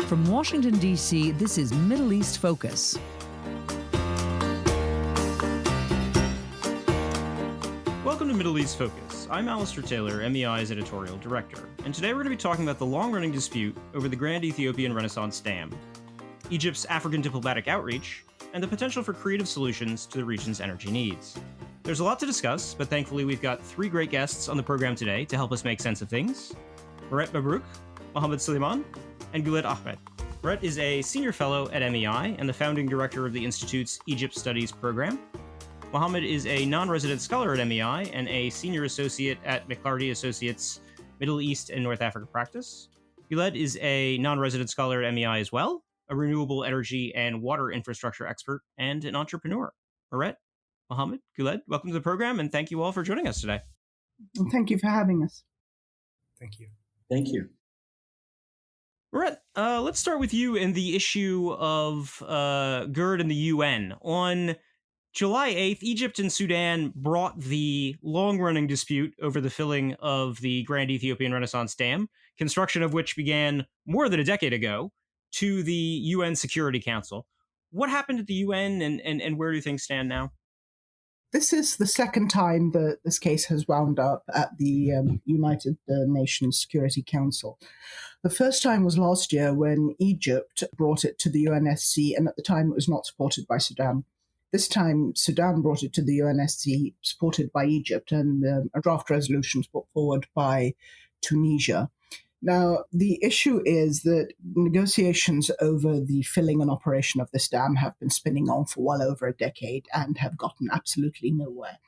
From Washington, D.C., this is Middle East Focus. Welcome to Middle East Focus. I'm Alistair Taylor, MEI's editorial director, and today we're going to be talking about the long-running dispute over the Grand Ethiopian Renaissance Dam, Egypt's African diplomatic outreach, and the potential for creative solutions to the region's energy needs. There's a lot to discuss, but thankfully we've got three great guests on the program today to help us make sense of things. Mirette Mabrouk, Mohammed Soliman, and Guled Ahmed. Mirette is a senior fellow at MEI and the founding director of the Institute's Egypt Studies program. Mohammed is a non-resident scholar at MEI and a senior associate at McLarty Associates Middle East and North Africa practice. Guled is a non-resident scholar at MEI as well, a renewable energy and water infrastructure expert, and an entrepreneur. Mirette, Mohammed, Guled, welcome to the program, and thank you all for joining us today. Well, thank you for having us. Thank you. Thank you. Mirette, let's start with you and the issue of GERD and the UN. On July 8th, Egypt and Sudan brought the long-running dispute over the filling of the Grand Ethiopian Renaissance Dam, construction of which began more than a decade ago, to the UN Security Council. What happened at the UN and where do things stand now? This is the second time that this case has wound up at the United Nations Security Council. The first time was last year when Egypt brought it to the UNSC, and at the time it was not supported by Sudan. This time, Sudan brought it to the UNSC, supported by Egypt, and a draft resolution was put forward by Tunisia. Now, the issue is that negotiations over the filling and operation of this dam have been spinning on for well over a decade and have gotten absolutely nowhere.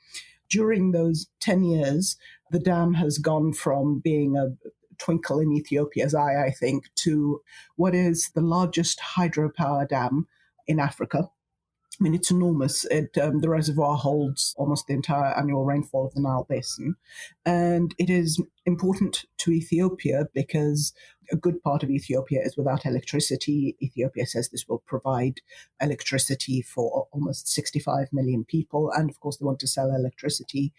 During those 10 years, the dam has gone from being a twinkle in Ethiopia's eye, I think, to what is the largest hydropower dam in Africa. I mean, it's enormous. The reservoir holds almost the entire annual rainfall of the Nile Basin. And it is important to Ethiopia because a good part of Ethiopia is without electricity. Ethiopia says this will provide electricity for almost 65 million people. And of course, they want to sell electricity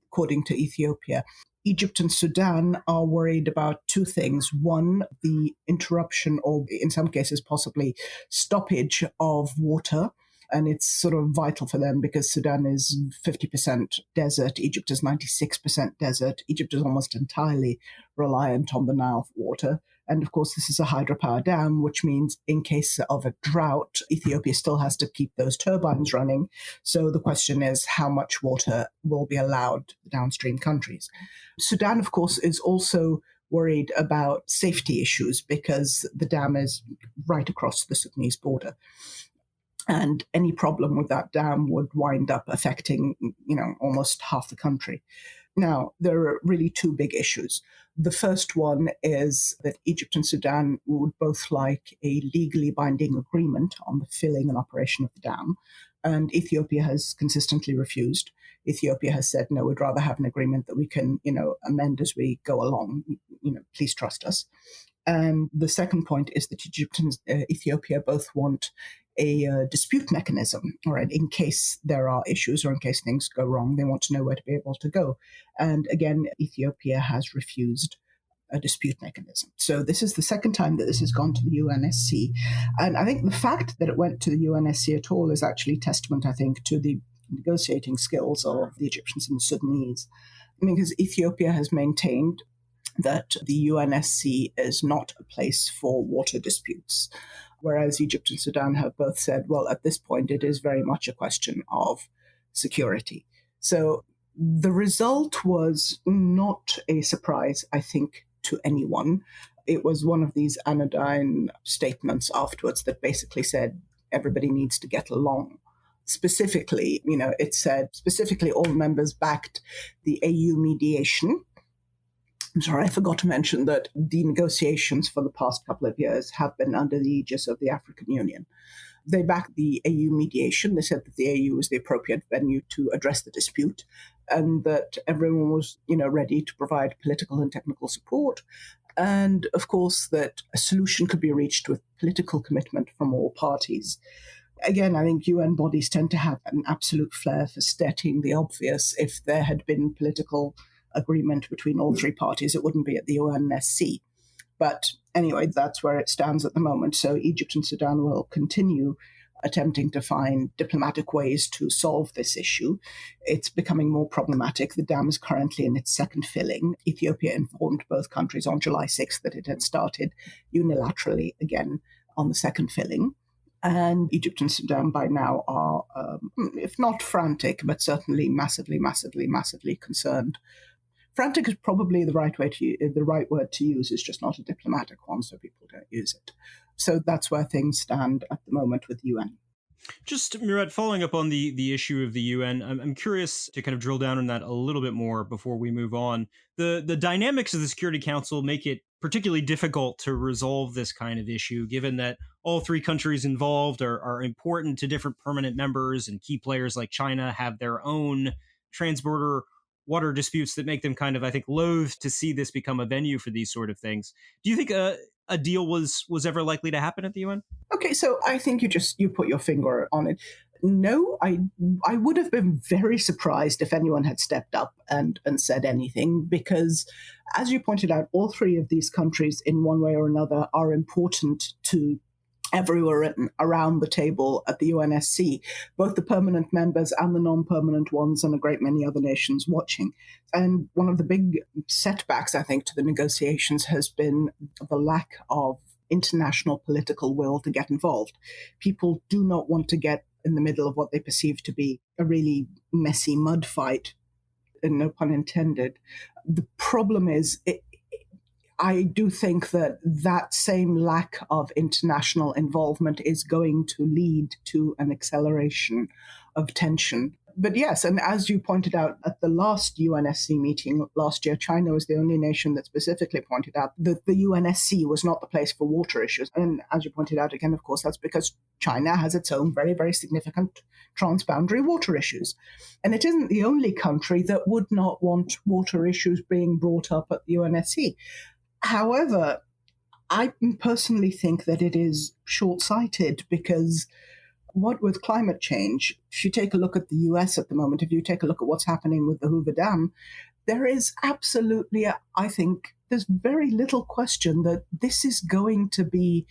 according to Ethiopia. Egypt and Sudan are worried about two things. One, the interruption or in some cases possibly stoppage of water. And it's sort of vital for them because Sudan is 50% desert. Egypt is 96% desert. Egypt is almost entirely reliant on the Nile water. And of course, this is a hydropower dam, which means in case of a drought, Ethiopia still has to keep those turbines running. So the question is how much water will be allowed to the downstream countries. Sudan, of course, is also worried about safety issues because the dam is right across the Sudanese border. And any problem with that dam would wind up affecting, almost half the country. Now, there are really two big issues. The first one is that Egypt and Sudan would both like a legally binding agreement on the filling and operation of the dam. And Ethiopia has consistently refused. Ethiopia has said, no, we'd rather have an agreement that we can, amend as we go along. Please trust us. And the second point is that Egypt and Ethiopia both want a dispute mechanism, all right, in case there are issues or in case things go wrong, they want to know where to be able to go. And again, Ethiopia has refused a dispute mechanism. So this is the second time that this has gone to the UNSC. And I think the fact that it went to the UNSC at all is actually testament, I think, to the negotiating skills of the Egyptians and the Sudanese. Because Ethiopia has maintained that the UNSC is not a place for water disputes, whereas Egypt and Sudan have both said, well, at this point, it is very much a question of security. So the result was not a surprise, I think, to anyone. It was one of these anodyne statements afterwards that basically said everybody needs to get along. Specifically, it said specifically all members backed the AU mediation. I'm sorry, I forgot to mention that the negotiations for the past couple of years have been under the aegis of the African Union. They backed the AU mediation. They said that the AU was the appropriate venue to address the dispute and that everyone was, ready to provide political and technical support. And, of course, that a solution could be reached with political commitment from all parties. Again, I think UN bodies tend to have an absolute flair for stating the obvious. If there had been political agreement between all three parties, it wouldn't be at the UNSC. But anyway, that's where it stands at the moment. So Egypt and Sudan will continue attempting to find diplomatic ways to solve this issue. It's becoming more problematic. The dam is currently in its second filling. Ethiopia informed both countries on July 6th that it had started unilaterally again on the second filling. And Egypt and Sudan by now are, if not frantic, but certainly massively, massively, massively concerned. Frantic is probably the right word to use. It's just not a diplomatic one, so people don't use it. So that's where things stand at the moment with the UN. Just, Mirette, following up on the issue of the UN, I'm curious to kind of drill down on that a little bit more before we move on. The dynamics of the Security Council make it particularly difficult to resolve this kind of issue, given that all three countries involved are important to different permanent members, and key players like China have their own transborder water disputes that make them kind of, I think, loath to see this become a venue for these sort of things. Do you think a deal was ever likely to happen at the UN? Okay, so I think you put your finger on it. No, I would have been very surprised if anyone had stepped up and said anything, because, as you pointed out, all three of these countries, in one way or another, are important to everywhere around the table at the UNSC, both the permanent members and the non-permanent ones, and a great many other nations watching. And one of the big setbacks, I think, to the negotiations has been the lack of international political will to get involved. People do not want to get in the middle of what they perceive to be a really messy mud fight, and no pun intended. The problem is, I do think that same lack of international involvement is going to lead to an acceleration of tension. But yes, and as you pointed out at the last UNSC meeting last year, China was the only nation that specifically pointed out that the UNSC was not the place for water issues. And as you pointed out again, of course, that's because China has its own very, very significant transboundary water issues. And it isn't the only country that would not want water issues being brought up at the UNSC. However, I personally think that it is short-sighted, because what with climate change, if you take a look at the US at the moment, if you take a look at what's happening with the Hoover Dam, there is absolutely, I think, there's very little question that this is going to be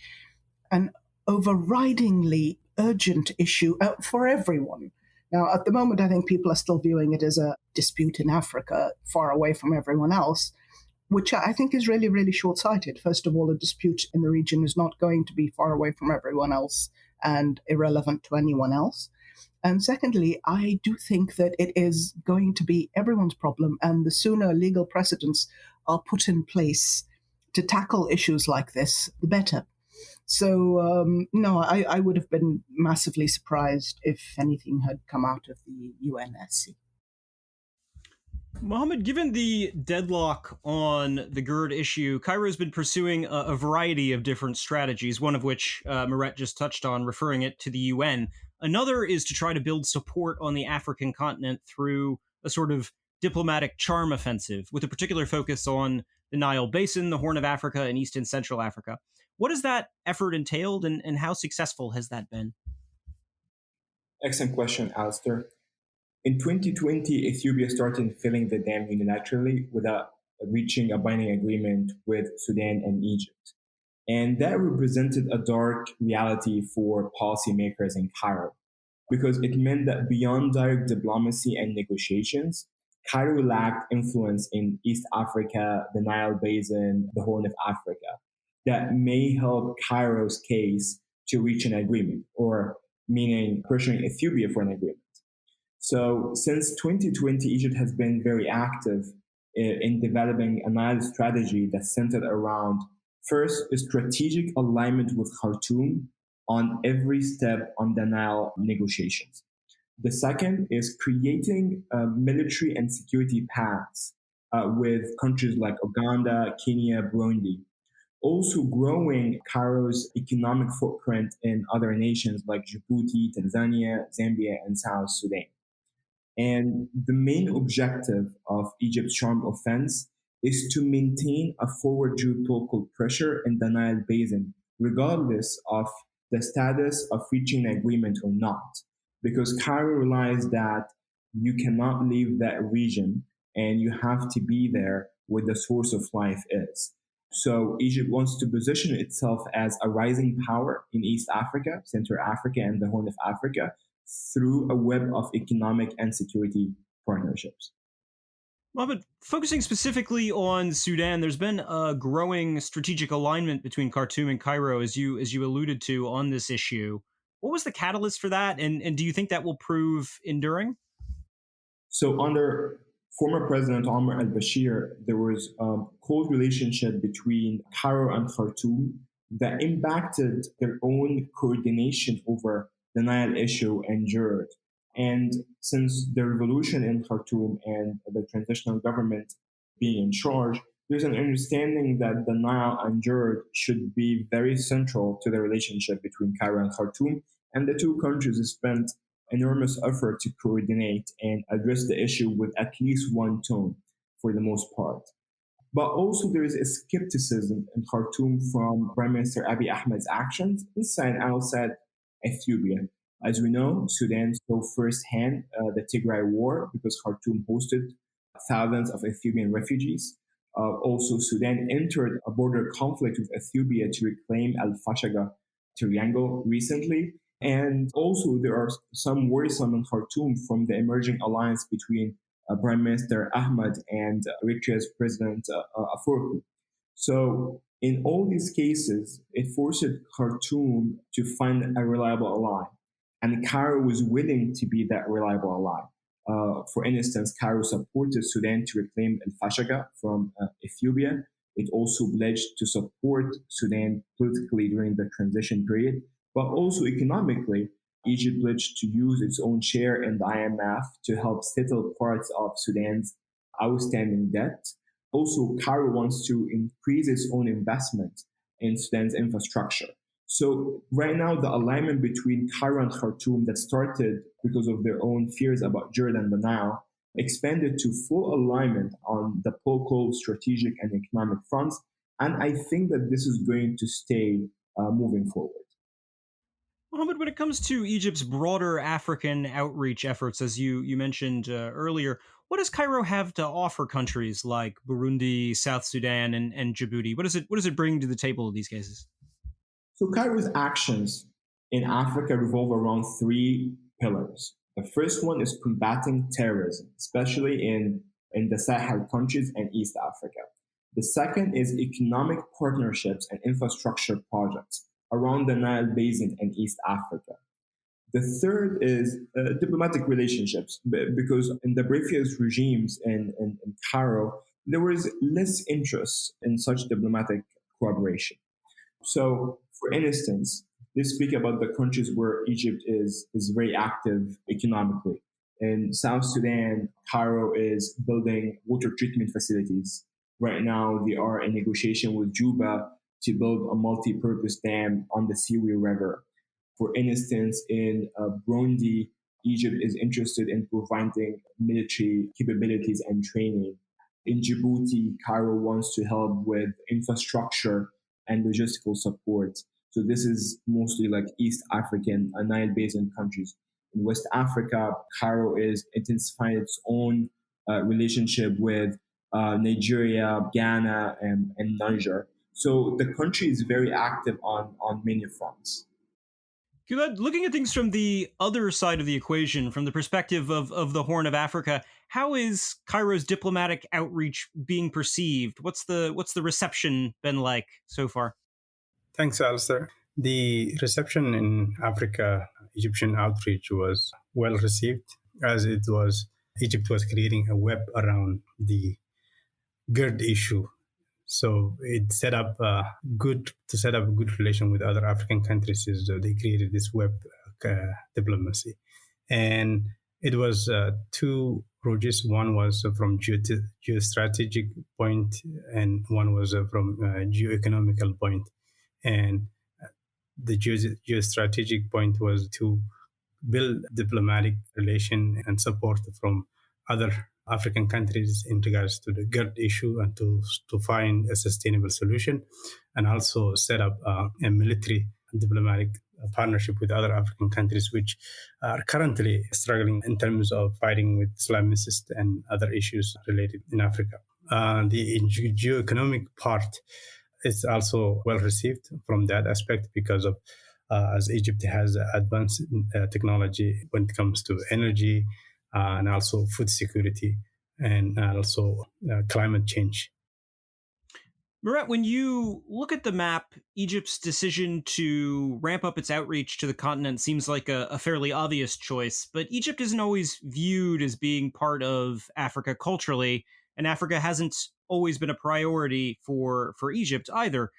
an overridingly urgent issue for everyone. Now, at the moment, I think people are still viewing it as a dispute in Africa, far away from everyone else, which I think is really, really short-sighted. First of all, a dispute in the region is not going to be far away from everyone else and irrelevant to anyone else. And secondly, I do think that it is going to be everyone's problem, and the sooner legal precedents are put in place to tackle issues like this, the better. So, no, I would have been massively surprised if anything had come out of the UNSC. Mohammed, given the deadlock on the GERD issue, Cairo has been pursuing a variety of different strategies, one of which Mirette just touched on, referring it to the UN. Another is to try to build support on the African continent through a sort of diplomatic charm offensive, with a particular focus on the Nile Basin, the Horn of Africa, and East and Central Africa. What has that effort entailed, and how successful has that been? Excellent question, Alistair. In 2020, Ethiopia started filling the dam unilaterally without reaching a binding agreement with Sudan and Egypt. And that represented a dark reality for policymakers in Cairo, because it meant that beyond direct diplomacy and negotiations, Cairo lacked influence in East Africa, the Nile Basin, the Horn of Africa, that may help Cairo's case to reach an agreement, or meaning pressuring Ethiopia for an agreement. So since 2020, Egypt has been very active in developing a Nile strategy that's centered around, first, a strategic alignment with Khartoum on every step on the Nile negotiations. The second is creating military and security paths with countries like Uganda, Kenya, Burundi. Also growing Cairo's economic footprint in other nations like Djibouti, Tanzania, Zambia, and South Sudan. And the main objective of Egypt's charm offense is to maintain a forward geopolitical pressure in the Nile Basin, regardless of the status of reaching an agreement or not. Because Cairo realized that you cannot leave that region and you have to be there where the source of life is. So Egypt wants to position itself as a rising power in East Africa, Central Africa, and the Horn of Africa through a web of economic and security partnerships. Well, but focusing specifically on Sudan, there's been a growing strategic alignment between Khartoum and Cairo, as you alluded to on this issue. What was the catalyst for that, and do you think that will prove enduring? So under former President Omar al-Bashir, there was a close relationship between Cairo and Khartoum that impacted their own coordination over the Nile issue and GERD. And since the revolution in Khartoum and the transitional government being in charge, there's an understanding that the Nile and GERD should be very central to the relationship between Cairo and Khartoum. And the two countries spent enormous effort to coordinate and address the issue with at least one tone for the most part. But also there is a skepticism in Khartoum from Prime Minister Abiy Ahmed's actions inside and outside Ethiopia. As we know, Sudan saw firsthand the Tigray War because Khartoum hosted thousands of Ethiopian refugees. Also, Sudan entered a border conflict with Ethiopia to reclaim Al-Fashaga Triangle recently. And also, there are some worrisome in Khartoum from the emerging alliance between Prime Minister Ahmed and Eritrea's President Afwerki. So, in all these cases, it forced Khartoum to find a reliable ally. And Cairo was willing to be that reliable ally. For instance, Cairo supported Sudan to reclaim Al-Fashaga from Ethiopia. It also pledged to support Sudan politically during the transition period. But also economically, Egypt pledged to use its own share in the IMF to help settle parts of Sudan's outstanding debt. Also, Cairo wants to increase its own investment in Sudan's infrastructure. So right now, the alignment between Cairo and Khartoum that started because of their own fears about GERD and the Nile expanded to full alignment on the political, strategic, and economic fronts. And I think that this is going to stay moving forward. Mohammed, when it comes to Egypt's broader African outreach efforts, as you mentioned earlier, what does Cairo have to offer countries like Burundi, South Sudan, and Djibouti? What does it bring to the table in these cases? So Cairo's actions in Africa revolve around three pillars. The first one is combating terrorism, especially in the Sahel countries and East Africa. The second is economic partnerships and infrastructure projects around the Nile Basin and East Africa. The third is diplomatic relationships, because in the previous regimes in Cairo, there was less interest in such diplomatic cooperation. So, for instance, let's speak about the countries where Egypt is very active economically. In South Sudan, Cairo is building water treatment facilities. Right now, they are in negotiation with Juba to build a multi-purpose dam on the Siwi River. For instance, in Burundi, Egypt is interested in providing military capabilities and training. In Djibouti, Cairo wants to help with infrastructure and logistical support. So this is mostly like East African and Nile Basin countries. In West Africa, Cairo is intensifying its own relationship with Nigeria, Ghana, and Niger. So the country is very active on many fronts. Guled, looking at things from the other side of the equation, from the perspective of the Horn of Africa, how is Cairo's diplomatic outreach being perceived? What's the reception been like so far? Thanks, Alistair. The reception in Africa, Egyptian outreach was well received, as Egypt was creating a web around the GERD issue. So it set up a good relation with other African countries. They created this web diplomacy, and it was two approaches. One was from geostrategic point, and one was from geoeconomical point. And the geostrategic point was to build diplomatic relation and support from other African countries in regards to the GERD issue and to find a sustainable solution, and also set up a military diplomatic partnership with other African countries which are currently struggling in terms of fighting with Islamicists and other issues related in Africa. The geoeconomic part, it's also well received from that aspect because of as Egypt has advanced technology when it comes to energy and also food security and also climate change. Mirette, when you look at the map, Egypt's decision to ramp up its outreach to the continent seems like a fairly obvious choice, but Egypt isn't always viewed as being part of Africa culturally, and Africa hasn't always been a priority for Egypt either.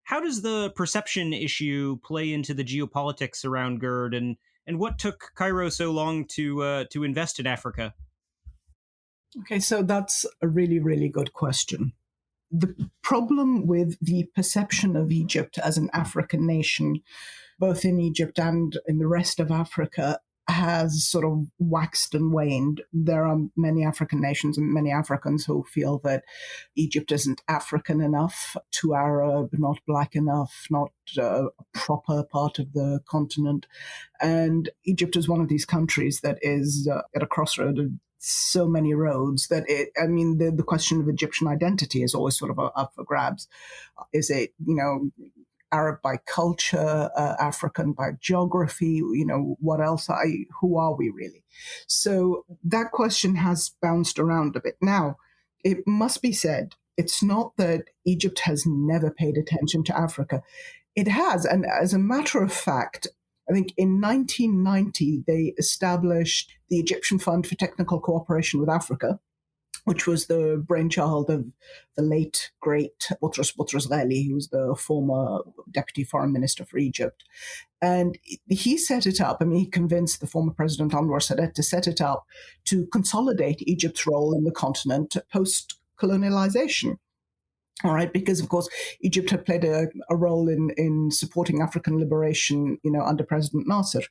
How does the perception issue play into the geopolitics around GERD, and what took Cairo so long to invest in Africa? Okay, so that's a really, really good question. The problem with the perception of Egypt as an African nation, both in Egypt and in the rest of Africa, has sort of waxed and waned. There are many African nations and many Africans who feel that Egypt isn't African enough, too Arab, not black enough, not a proper part of the continent. And Egypt is one of these countries that is at a crossroad of so many roads that the question of Egyptian identity is always sort of up for grabs. Is it, Arab by culture, African by geography, what else who are we really? So that question has bounced around a bit. Now, it must be said, it's not that Egypt has never paid attention to Africa. It has. And as a matter of fact, I think in 1990, they established the Egyptian Fund for Technical Cooperation with Africa, which was the brainchild of the late, great Boutros Boutros-Ghali, who was the former deputy foreign minister for Egypt. And he set it up. He convinced the former president Anwar Sadat to set it up to consolidate Egypt's role in the continent post-colonialization. All right, because of course Egypt had played a role in supporting African liberation, under President Nasser.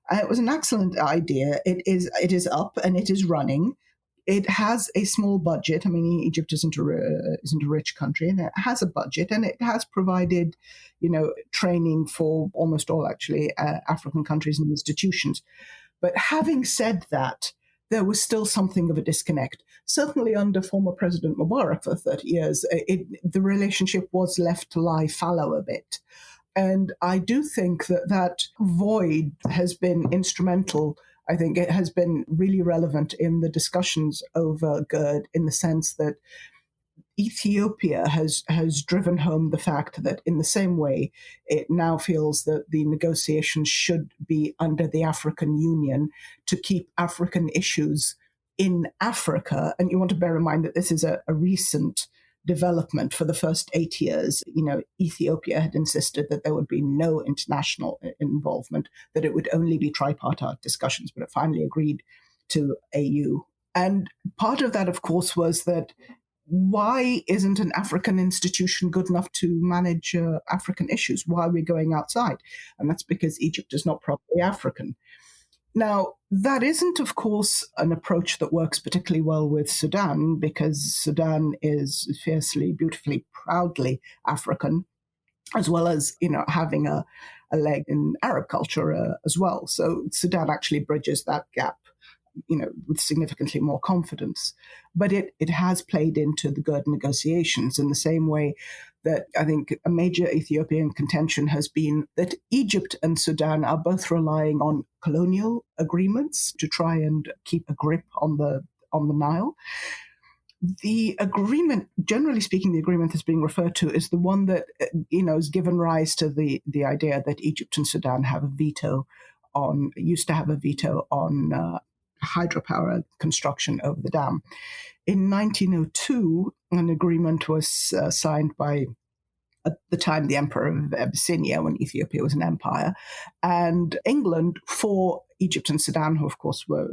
It was an excellent idea. It is up and it is running. It has a small budget. Egypt isn't a rich country, and it has a budget, and it has provided, training for almost all actually African countries and institutions. But having said that, there was still something of a disconnect. Certainly under former President Mubarak for 30 years, the relationship was left to lie fallow a bit. And I do think that void has been instrumental. I think it has been really relevant in the discussions over GERD, in the sense that Ethiopia has driven home the fact that in the same way, it now feels that the negotiations should be under the African Union to keep African issues in Africa. And you want to bear in mind that this is a recent development. For the first 8 years, Ethiopia had insisted that there would be no international involvement, that it would only be tripartite discussions, but it finally agreed to AU. And part of that, of course, was that why isn't an African institution good enough to manage African issues? Why are we going outside? And that's because Egypt is not properly African. Now, that isn't, of course, an approach that works particularly well with Sudan, because Sudan is fiercely, beautifully, proudly African, as well as, having a leg in Arab culture as well. So Sudan actually bridges that gap, with significantly more confidence. But it has played into the GERD negotiations in the same way that I think a major Ethiopian contention has been that Egypt and Sudan are both relying on colonial agreements to try and keep a grip on the Nile. The agreement, generally speaking, the agreement that's being referred to is the one that, has given rise to the idea that Egypt and Sudan used to have a veto on hydropower construction over the dam. In 1902, an agreement was signed by, at the time, the Emperor of Abyssinia, when Ethiopia was an empire, and England for Egypt and Sudan, who of course were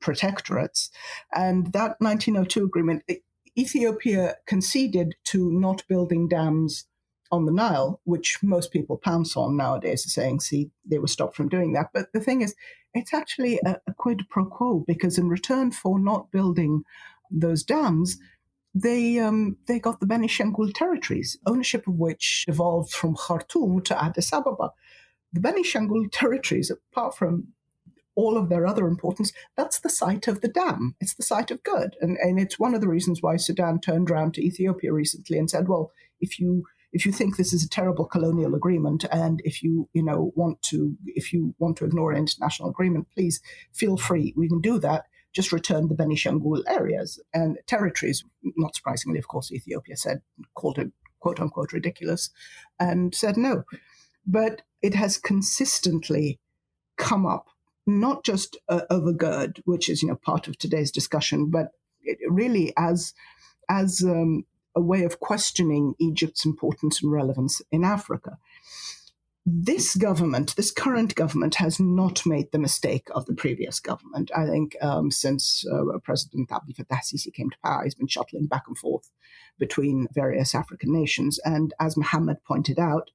protectorates. And that 1902 agreement, Ethiopia conceded to not building dams on the Nile, which most people pounce on nowadays, saying, see, they were stopped from doing that. But the thing is, it's actually a quid pro quo, because in return for not building those dams, they got the Beni Shengul territories, ownership of which evolved from Khartoum to Addis Ababa. The Beni Shengul territories, apart from all of their other importance, that's the site of the dam. It's the site of GERD. And it's one of the reasons why Sudan turned around to Ethiopia recently and said, well, if you if you think this is a terrible colonial agreement, and if you want to ignore an international agreement, please feel free. We can do that. Just return the Benishangul areas and territories. Not surprisingly, of course, Ethiopia called it quote unquote ridiculous, and said no. But it has consistently come up, not just over GERD, which is part of today's discussion, but it really as a way of questioning Egypt's importance and relevance in Africa. This current government, has not made the mistake of the previous government. I think since President Abdel Fattah Sisi came to power, he's been shuttling back and forth between various African nations. And as Mohammed pointed out,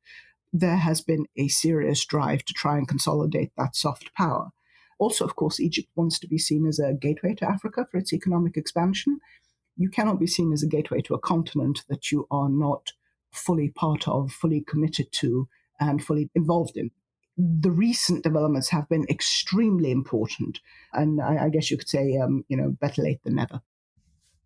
there has been a serious drive to try and consolidate that soft power. Also, of course, Egypt wants to be seen as a gateway to Africa for its economic expansion. You cannot be seen as a gateway to a continent that you are not fully part of, fully committed to, and fully involved in. The recent developments have been extremely important, and I guess you could say, better late than never.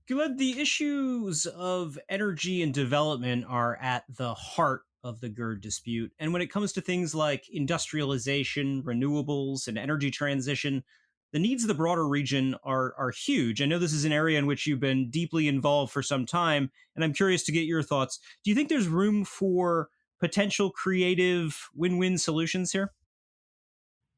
Guled, the issues of energy and development are at the heart of the GERD dispute. And when it comes to things like industrialization, renewables, and energy transition, the needs of the broader region are huge. I know this is an area in which you've been deeply involved for some time, and I'm curious to get your thoughts. Do you think there's room for potential creative win-win solutions here?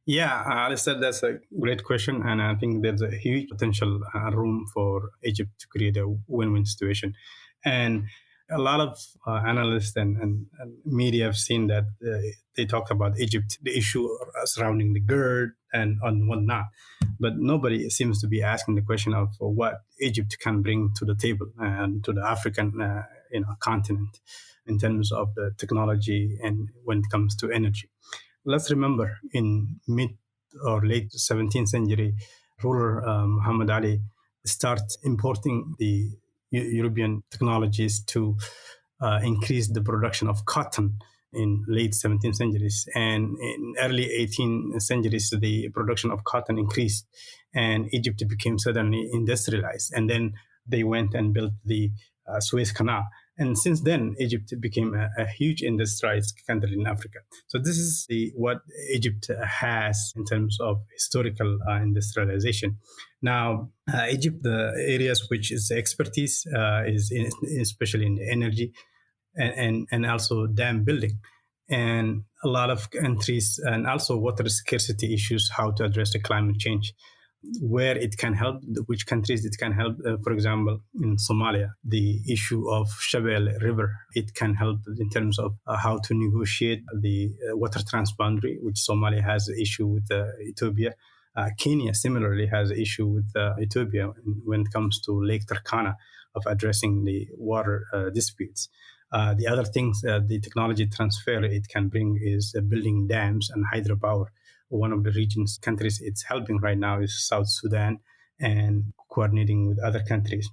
Yeah, Alistair, that's a great question. And I think there's a huge potential room for Egypt to create a win-win situation. And a lot of analysts and media have seen that they talk about Egypt, the issue surrounding the GERD and whatnot. But nobody seems to be asking the question of what Egypt can bring to the table and to the African continent in terms of the technology and when it comes to energy. Let's remember, in mid or late 17th century, ruler Muhammad Ali started importing the European technologies to increase the production of cotton in late 17th centuries. And in early 18th centuries, the production of cotton increased and Egypt became suddenly industrialized. And then they went and built the Suez Canal. And since then, Egypt became a huge industrialized country in Africa. So this is what Egypt has in terms of historical industrialization. Now, Egypt, the areas which is expertise is especially in the energy and also dam building. And a lot of countries, and also water scarcity issues, how to address the climate change, where it can help, which countries it can help. For example, in Somalia, the issue of Shabelle River, it can help in terms of how to negotiate the water transboundary, which Somalia has an issue with Ethiopia. Kenya similarly has an issue with Ethiopia when it comes to Lake Turkana of addressing the water disputes. The other things, the technology transfer it can bring is building dams and hydropower. One of the region's countries it's helping right now is South Sudan and coordinating with other countries.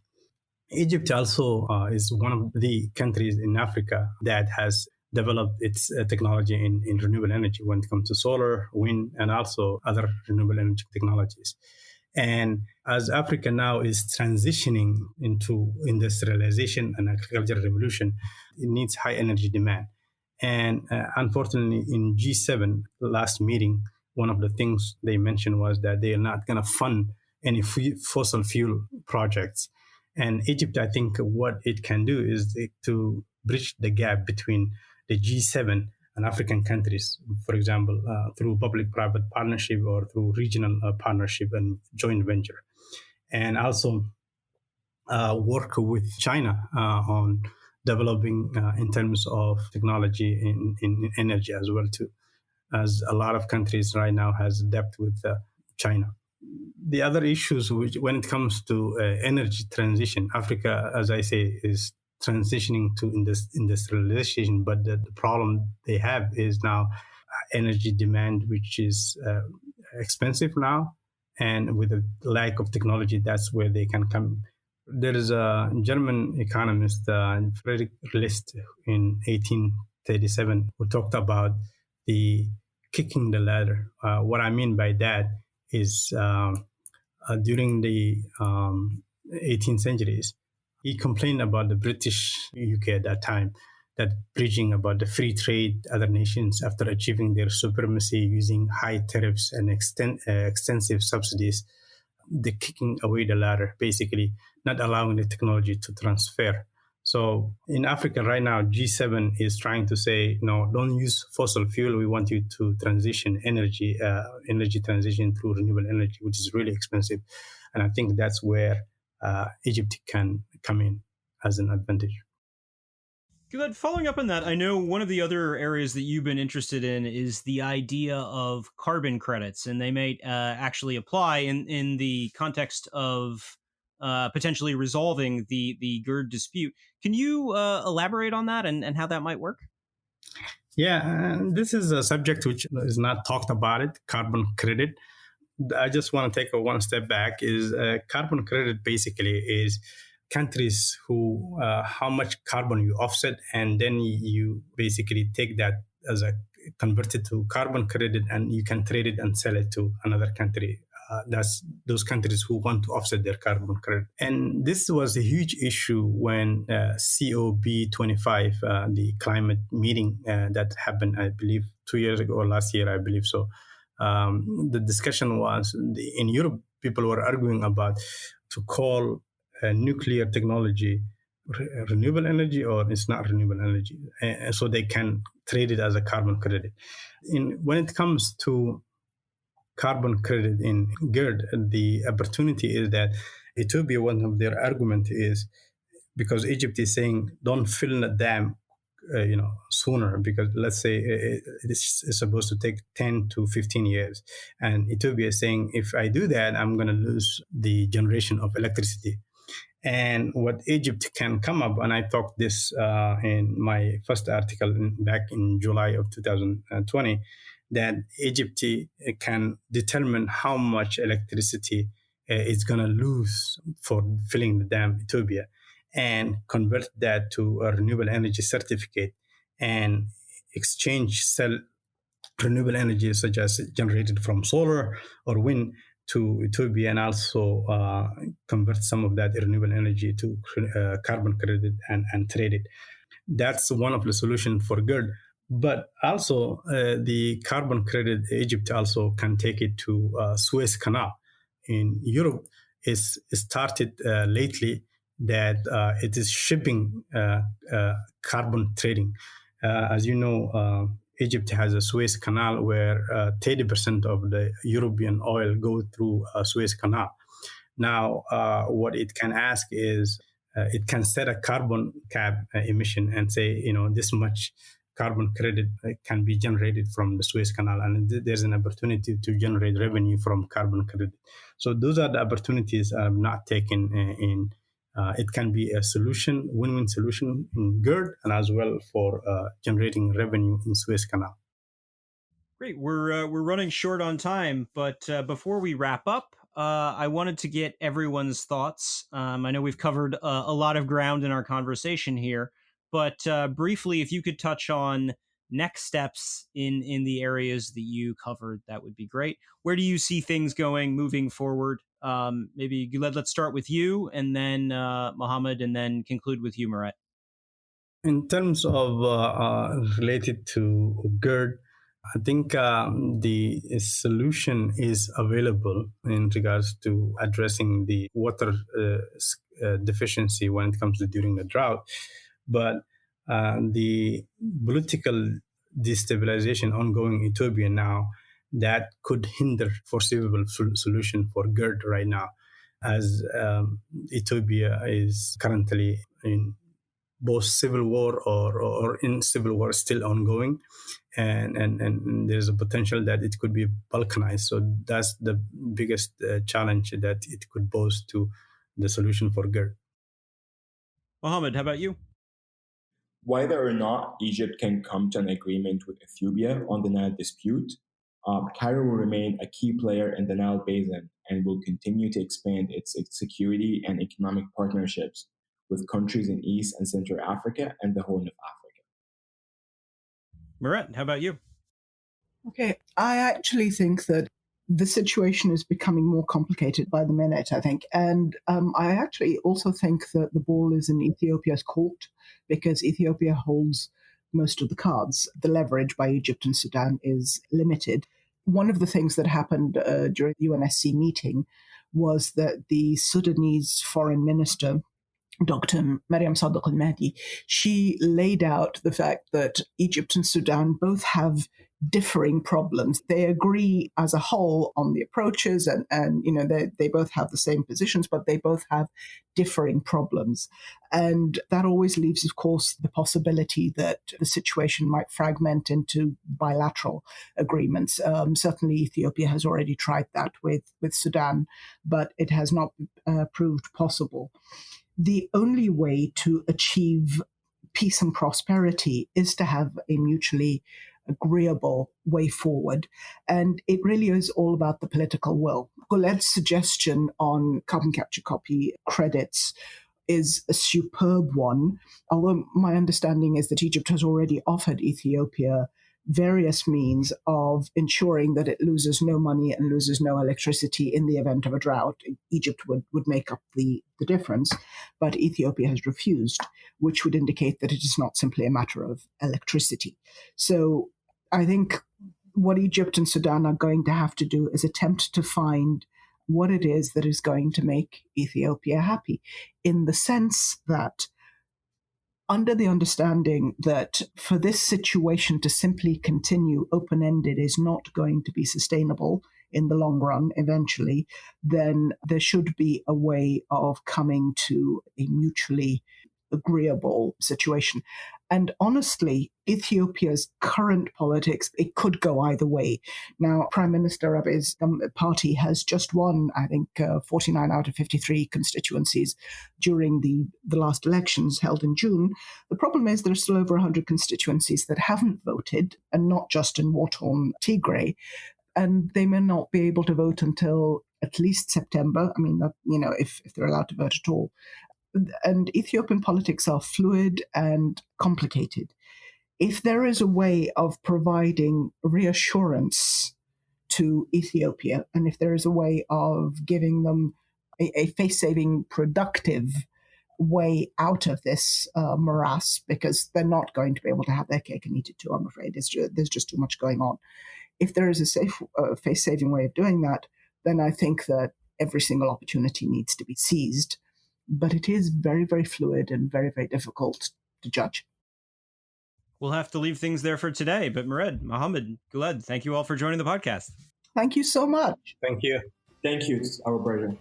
Egypt also is one of the countries in Africa that has developed its technology in renewable energy when it comes to solar, wind, and also other renewable energy technologies. And as Africa now is transitioning into industrialization and agricultural revolution, it needs high energy demand. And unfortunately, in G7 last meeting, one of the things they mentioned was that they are not going to fund any fossil fuel projects. And Egypt, I think what it can do is to bridge the gap between the G7 and African countries, for example, through public-private partnership or through regional partnership and joint venture. And also work with China on developing in terms of technology in energy as well too, as a lot of countries right now has debt with China. The other issues, which when it comes to energy transition, Africa, as I say, is transitioning to industrialization, but the problem they have is now energy demand, which is expensive now, and with a lack of technology, that's where they can come. There is a German economist, Friedrich List, in 1837, who talked about the kicking the ladder. What I mean by that is during the 18th centuries, he complained about the British UK at that time that bridging about the free trade, other nations after achieving their supremacy using high tariffs and extensive subsidies, the kicking away the ladder, basically not allowing the technology to transfer. So in Africa right now, G7 is trying to say, no, don't use fossil fuel. We want you to transition energy transition through renewable energy, which is really expensive. And I think that's where Egypt can come in as an advantage. Guled, following up on that, I know one of the other areas that you've been interested in is the idea of carbon credits, and they may actually apply in the context of potentially resolving the GERD dispute. Can you elaborate on that and how that might work? Yeah, this is a subject which is not talked about it, carbon credit. I just want to take a one step back. Is carbon credit basically is countries who how much carbon you offset, and then you basically take that as a convert it to carbon credit, and you can trade it and sell it to another country. That's those countries who want to offset their carbon credit. And this was a huge issue when COP25, the climate meeting that happened, I believe, 2 years ago or last year, I believe so. The discussion was in Europe, people were arguing about to call nuclear technology renewable energy or it's not renewable energy, and so they can trade it as a carbon credit. When it comes to carbon credit in GERD, the opportunity is that Ethiopia, one of their argument is because Egypt is saying don't fill the dam sooner, because let's say it's supposed to take 10 to 15 years. And Ethiopia is saying, if I do that, I'm going to lose the generation of electricity. And what Egypt can come up, and I talked this in my first article back in July of 2020, that Egypt can determine how much electricity it's going to lose for filling the dam, Ethiopia, and convert that to a renewable energy certificate and sell renewable energy such as generated from solar or wind to Ethiopia, and also convert some of that renewable energy to carbon credit and trade it. That's one of the solutions for GERD. But also the carbon credit, Egypt also can take it to Suez Canal. In Europe, it's started lately that it is shipping carbon trading. As you know, Egypt has a Suez Canal where 30% of the European oil go through Suez Canal. Now, what it can ask is it can set a carbon cap emission and say, this much carbon credit can be generated from the Suez Canal, and there's an opportunity to generate revenue from carbon credit. So those are the opportunities I've not taken in. It can be a solution, win-win solution in GERD, and as well for generating revenue in Suez Canal. Great, we're running short on time, but before we wrap up, I wanted to get everyone's thoughts. I know we've covered a lot of ground in our conversation here, but briefly, if you could touch on next steps in the areas that you covered, that would be great. Where do you see things going moving forward? Maybe let's start with you, and then Mohammed, and then conclude with you, Mirette. In terms of related to GERD, I think the solution is available in regards to addressing the water deficiency when it comes to during the drought. But the political destabilization ongoing in Ethiopia now, that could hinder foreseeable solution for GERD right now, as Ethiopia is currently in both civil war or in civil war still ongoing, and there's a potential that it could be balkanized. So that's the biggest challenge that it could pose to the solution for GERD. Mohammed, how about you? Whether or not Egypt can come to an agreement with Ethiopia on the Nile dispute, Cairo will remain a key player in the Nile Basin and will continue to expand its security and economic partnerships with countries in East and Central Africa and the Horn of Africa. Mirette, how about you? Okay, I actually think that the situation is becoming more complicated by the minute, I think. And I actually also think that the ball is in Ethiopia's court because Ethiopia holds most of the cards. The leverage by Egypt and Sudan is limited. One of the things that happened during the UNSC meeting was that the Sudanese foreign minister, Dr. Mariam Sadegh al-Mahdi, she laid out the fact that Egypt and Sudan both have differing problems. They agree as a whole on the approaches and they both have the same positions, but they both have differing problems. And that always leaves, of course, the possibility that the situation might fragment into bilateral agreements. Certainly, Ethiopia has already tried that with Sudan, but it has not proved possible. The only way to achieve peace and prosperity is to have a mutually agreeable way forward. And it really is all about the political will. Gouled's suggestion on carbon capture copy credits is a superb one, although my understanding is that Egypt has already offered Ethiopia various means of ensuring that it loses no money and loses no electricity in the event of a drought. Egypt would make up the difference, but Ethiopia has refused, which would indicate that it is not simply a matter of electricity. So I think what Egypt and Sudan are going to have to do is attempt to find what it is that is going to make Ethiopia happy, in the sense that under the understanding that for this situation to simply continue open-ended is not going to be sustainable in the long run eventually, then there should be a way of coming to a mutually agreeable situation. And honestly, Ethiopia's current politics, it could go either way. Now, Prime Minister Abiy's party has just won, I think, 49 out of 53 constituencies during the last elections held in June. The problem is there are still over 100 constituencies that haven't voted, and not just in war-torn Tigray, and they may not be able to vote until at least September. I mean, if they're allowed to vote at all. And Ethiopian politics are fluid and complicated. If there is a way of providing reassurance to Ethiopia, and if there is a way of giving them a face-saving, productive way out of this morass, because they're not going to be able to have their cake and eat it too, I'm afraid. There's just too much going on. If there is a safe, face-saving way of doing that, then I think that every single opportunity needs to be seized. But it is very, very fluid and very, very difficult to judge. We'll have to leave things there for today. But Mirette, Mohammed, Guled, thank you all for joining the podcast. Thank you so much. Thank you. Thank you. It's our pleasure.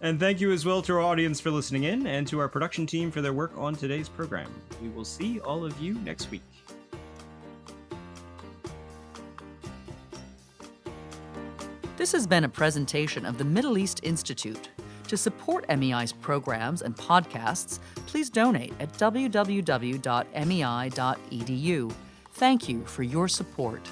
And thank you as well to our audience for listening in, and to our production team for their work on today's program. We will see all of you next week. This has been a presentation of the Middle East Institute. To support MEI's programs and podcasts, please donate at www.mei.edu. Thank you for your support.